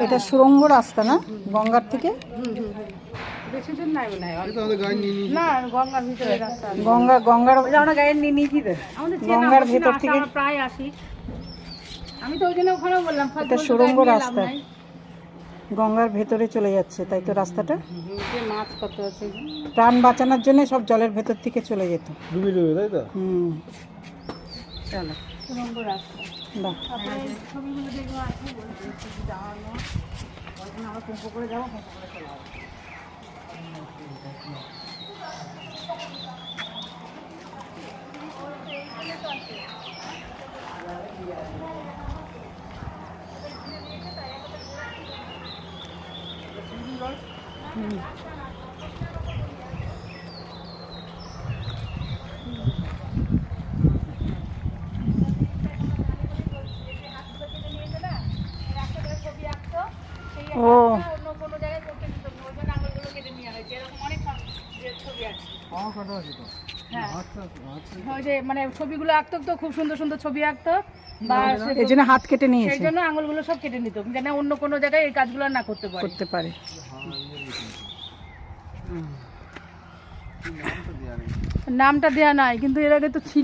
এটা সুড়ঙ্গ রাস্তা না গঙ্গার থেকে? গঙ্গার ভেতর থেকে প্রায় আসি আমি তো ওই জন্য ওখানে বললাম এটা সুড়ঙ্গ রাস্তা, গঙ্গার ভেতরে চলে যাচ্ছে তাই তো রাস্তাটা। মাছ কত আছে, প্রাণ বাঁচানোর জন্য সব জলের ভেতর থেকে চলে যেত। ডুবে ডুবে তাই তো। চলো সুড়ঙ্গ রাস্তা। বাহ, ছবিগুলো যেগুলো আছে বলছি যাওয়ানো আমরা কুম্ভ করে যাবো, কুম্ভ করে চলে যাবো। ও অন্য কোনো জায়গায় করতে দিত না, ওই জন্য আঙুলগুলো কেটে নেওয়া হয়েছে। এরকম অনেক ছবি আছে। হ্যাঁ ওই যে মানে ছবিগুলো আঁকতো তো, খুব সুন্দর সুন্দর ছবি আঁকতো, বা এই জন্য হাত কেটে নিয়েছে, সেই জন্য আঙুলগুলো সব কেটে নিত যেন অন্য কোনো জায়গায় এই কাজগুলো না করতে পারে। নামটা দেয়া নাই কিন্তু এর আগে তো ছিল।